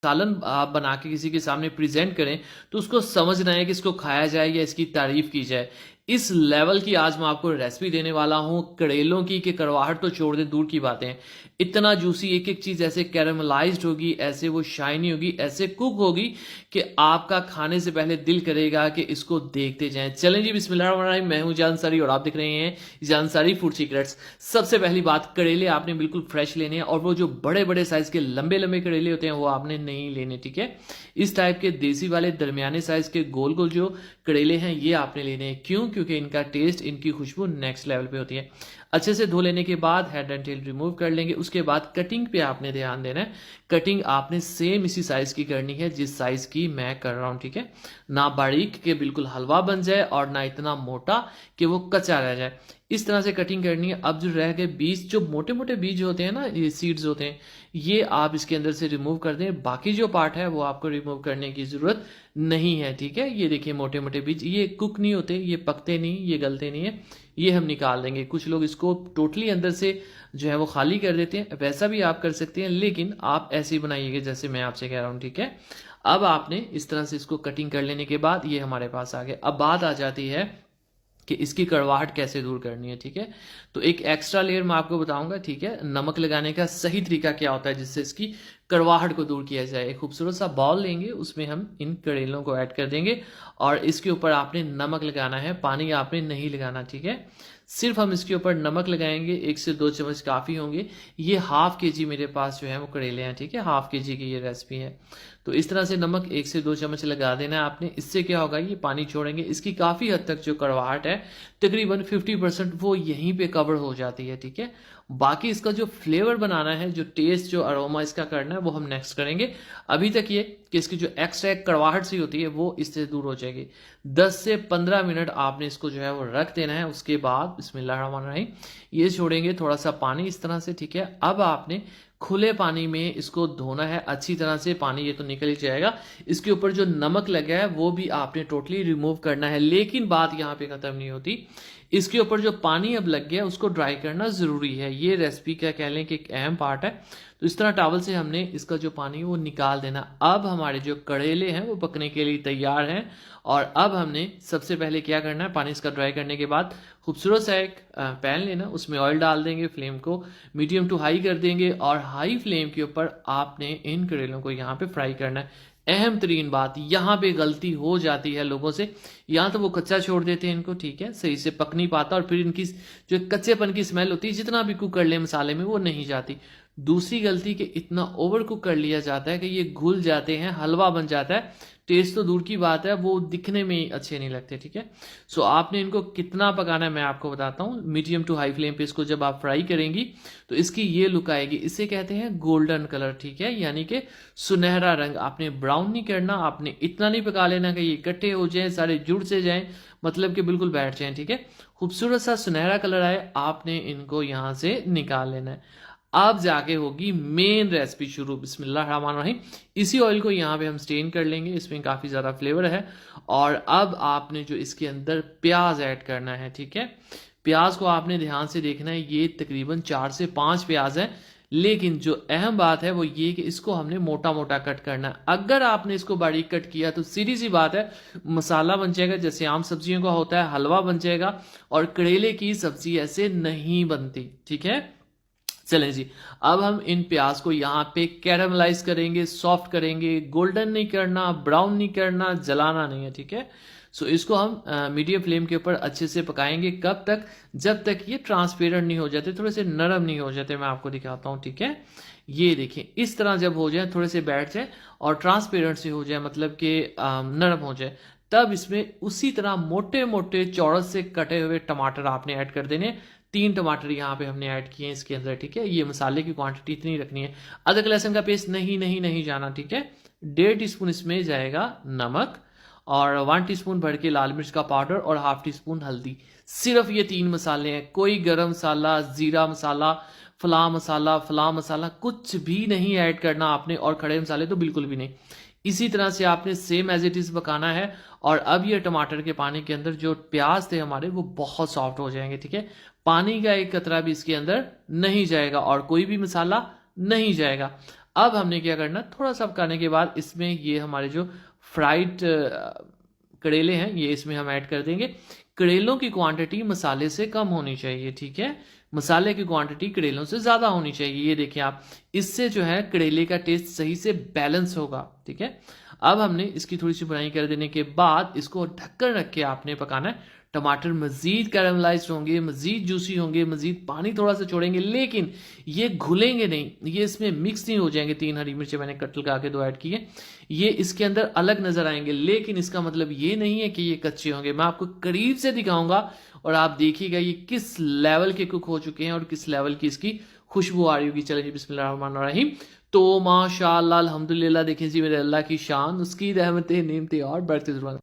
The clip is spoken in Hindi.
सालन आप बना के किसी के सामने प्रेजेंट करें तो उसको समझना है कि इसको खाया जाए या इसकी तारीफ की जाए। इस लेवल की आज मैं आपको रेसिपी देने वाला हूं करेलों की, कि कड़वाहट तो छोड़ दे, दूर की बातें। इतना जूसी एक एक चीज ऐसे कैरमलाइज्ड होगी, ऐसे वो शाइनी होगी, ऐसे कुक होगी कि आपका खाने से पहले दिल करेगा कि इसको देखते जाएं। चलें जी, बिस्मिल्लाहिर्रहमानिर्रहीम। मैं हूं जान अंसारी और आप देख रहे हैं जान अंसारी फूड सीक्रेट्स। सबसे पहली बात, करेले आपने बिल्कुल फ्रेश लेने हैं, और वो जो बड़े बड़े साइज के लंबे लंबे करेले होते हैं वो आपने नहीं लेने, ठीक है। इस टाइप के देसी वाले दरमियाने साइज के गोल गोल जो करेले हैं ये आपने लेने हैं। क्यों? क्योंकि इनका टेस्ट, इनकी खुशबू नेक्स्ट लेवल पे होती है। अच्छे से धो लेने के बाद हेड एंड टेल रिमूव कर लेंगे। उसके बाद कटिंग पे आपने ध्यान देना है। कटिंग आपने सेम इसी साइज की करनी है जिस साइज की मैं कर रहा हूं, ठीक है। ना बारीक के बिल्कुल हलवा बन जाए और ना इतना मोटा कि वो कच्चा रह जाए, इस तरह से कटिंग करनी है। अब जो रह गए बीज, जो मोटे मोटे बीज होते हैं ना, ये सीड्स होते हैं, ये आप इसके अंदर से रिमूव कर दें। बाकी जो पार्ट है वो आपको रिमूव करने की जरूरत नहीं है, ठीक है। ये देखिए मोटे मोटे बीज, ये कुक नहीं होते, ये पकते नहीं, ये गलते नहीं है, ये हम निकाल देंगे। कुछ लोग इसको टोटली अंदर से जो है वो खाली कर देते हैं, वैसा भी आप कर सकते हैं, लेकिन आप ऐसे ही बनाइएगा जैसे मैं आपसे कह रहा हूँ, ठीक है। अब आपने इस तरह से इसको कटिंग कर लेने के बाद ये हमारे पास आ गया। अब बात आ जाती है कि इसकी कड़वाहट कैसे दूर करनी है, ठीक है। तो एक एक्स्ट्रा लेयर मैं आपको बताऊंगा, ठीक है, नमक लगाने का सही तरीका क्या होता है जिससे इसकी कड़वाहट को दूर किया जाए। एक खूबसूरत सा बॉल लेंगे, उसमें हम इन करेलों को ऐड कर देंगे और इसके ऊपर आपने नमक लगाना है, पानी आपने नहीं लगाना, ठीक है। सिर्फ हम इसके ऊपर नमक लगाएंगे, 1 से 2 चम्मच काफ़ी होंगे। ये हाफ के जी मेरे पास जो है वो करेले हैं, ठीक है, हाफ के जी की ये रेसिपी है। तो इस तरह से नमक 1 से 2 चम्मच लगा देना है आपने। इससे क्या होगा, ये पानी छोड़ेंगे, इसकी काफ़ी हद तक जो कड़वाहट है तकरीबन 50% वो यहीं पे कवर हो जाती है, ठीक है। बाकी इसका जो फ्लेवर बनाना है, जो टेस्ट, जो अरोमा इसका करना है वो हम नेक्स्ट करेंगे। अभी तक ये कि इसकी जो एक्स्ट्रा कड़वाहट सी होती है वो इससे दूर हो जाएगी। 10 से 15 मिनट आपने इसको जो है वो रख देना है। उसके बाद बिस्मिल्लाहिर्रहमानिर्रहीम ये छोड़ेंगे थोड़ा सा पानी इस तरह से, ठीक है। अब आपने खुले पानी में इसको धोना है अच्छी तरह से, पानी ये तो निकल ही जाएगा। इसके ऊपर जो नमक लगा है वो भी आपने टोटली रिमूव करना है। लेकिन बात यहाँ पे खत्म नहीं होती, इसके ऊपर जो पानी अब लग गया उसको ड्राई करना जरूरी है। ये रेसिपी क्या कह लें कि एक अहम पार्ट है। तो इस तरह टॉवल से हमने इसका जो पानी है वो निकाल देना। अब हमारे जो करेले हैं वो पकने के लिए तैयार हैं। और अब हमने सबसे पहले क्या करना है, पानी इसका ड्राई करने के बाद खूबसूरत सा एक पैन लेना, उसमें ऑयल डाल देंगे, फ्लेम को मीडियम टू हाई कर देंगे और हाई फ्लेम के ऊपर आपने इन करेलों को यहाँ पे फ्राई करना है। अहम तरीन बात, यहाँ पे गलती हो जाती है लोगों से, यहाँ तो वो कच्चा छोड़ देते हैं इनको, ठीक है, सही से पक नहीं पाता और फिर इनकी जो कच्चेपन की स्मेल होती है जितना भी कुक कर ले मसाले में वो नहीं जाती। दूसरी गलती कि इतना ओवर कुक कर लिया जाता है कि ये घुल जाते हैं, हलवा बन जाता है, टेस्ट तो दूर की बात है वो दिखने में ही अच्छे नहीं लगते, ठीक है। सो आपने इनको कितना पकाना है मैं आपको बताता हूँ। मीडियम टू हाई फ्लेम पे इसको जब आप फ्राई करेंगी तो इसकी ये लुक आएगी, इसे कहते हैं गोल्डन कलर, ठीक है, यानी कि सुनहरा रंग। आपने ब्राउन नहीं करना, आपने इतना नहीं पका लेना कि ये इकट्ठे हो जाए, सारे जुड़ से जाएं, मतलब कि बिल्कुल बैठ जाएं, ठीक है। खूबसूरत सा सुनहरा कलर आए, आपने इनको यहां से निकाल लेना है। अब जाके होगी मेन रेसिपी शुरू। बिस्मिल्लाहिर्रहमानिर्रहीम। इसी ऑयल को यहाँ पे हम स्टेन कर लेंगे, इसमें काफ़ी ज़्यादा फ्लेवर है। और अब आपने जो इसके अंदर प्याज ऐड करना है, ठीक है। प्याज को आपने ध्यान से देखना है, ये तकरीबन 4 से 5 प्याज है। लेकिन जो अहम बात है वो ये कि इसको हमने मोटा मोटा कट करना है। अगर आपने इसको बारीक कट किया तो सीधी सी बात है मसाला बन जाएगा जैसे आम सब्जियों का होता है, हलवा बन जाएगा, और करेले की सब्जी ऐसे नहीं बनती, ठीक है। चलें जी, अब हम इन प्याज को यहाँ पे कैरामलाइज करेंगे, सॉफ्ट करेंगे, गोल्डन नहीं करना, ब्राउन नहीं करना, जलाना नहीं है, ठीक है। सो इसको हम मीडियम फ्लेम के ऊपर अच्छे से पकाएंगे। कब तक? जब तक ये ट्रांसपेरेंट नहीं हो जाते, थोड़े से नरम नहीं हो जाते। मैं आपको दिखाता हूँ, ठीक है। ये देखिए इस तरह जब हो जाए, थोड़े से बैठ जाए और ट्रांसपेरेंट से हो जाए, मतलब कि नरम हो जाए, तब इसमें उसी तरह मोटे मोटे चौरस से कटे हुए टमाटर आपने ऐड कर देने। 3 टमाटर यहाँ पे हमने ऐड किए हैं इसके अंदर, ठीक है। ये मसाले की क्वांटिटी इतनी रखनी है। अदरक लहसुन का पेस्ट नहीं जाना, ठीक है। 1.5 टीस्पून इसमें जाएगा नमक और 1 टीस्पून भर के लाल मिर्च का पाउडर और ½ टीस्पून हल्दी। सिर्फ ये 3 मसाले हैं, कोई गरम मसाला, जीरा मसाला, फला मसाला कुछ भी नहीं ऐड करना आपने, और खड़े मसाले तो बिल्कुल भी नहीं। इसी तरह से आपने सेम एज इट इज पकाना है। और अब ये टमाटर के पानी के अंदर जो प्याज थे हमारे वो बहुत सॉफ्ट हो जाएंगे, ठीक है। पानी का एक कतरा भी इसके अंदर नहीं जाएगा और कोई भी मसाला नहीं जाएगा। अब हमने क्या करना, थोड़ा सा पकाने के बाद इसमें ये हमारे जो फ्राइड करेले हैं ये इसमें हम ऐड कर देंगे। करेलों की क्वांटिटी मसाले से कम होनी चाहिए, ठीक है, मसाले की क्वांटिटी करेलों से ज़्यादा होनी चाहिए। ये देखिए आप, इससे जो है करेले का टेस्ट सही से बैलेंस होगा, ठीक है। अब हमने इसकी थोड़ी सी बुनाई कर देने के बाद इसको ढककर रख के आपने पकाना है। टमाटर मज़ीद कैरामलाइज होंगे, मज़ीद जूसी होंगे, मज़ीद पानी थोड़ा सा छोड़ेंगे, लेकिन ये घुलेंगे नहीं, ये इसमें मिक्स नहीं हो जाएंगे। 3 हरी मिर्चें मैंने कट लगा के 2 ऐड किए, ये इसके अंदर अलग नज़र आएंगे, लेकिन इसका मतलब ये नहीं है कि ये कच्चे होंगे। मैं आपको करीब से दिखाऊंगा और आप देखिएगा ये किस लेवल के कुक हो चुके हैं और किस लेवल की इसकी खुशबू आ रही होगी। चलें जी, बिस्मिल्लाहिर्रहमानिर्रहीम। तो माशाअल्लाह अल्हम्दुलिल्लाह, देखें जी मेरे अल्लाह की शान, उसकी रहमतें नेमतें और बढ़ते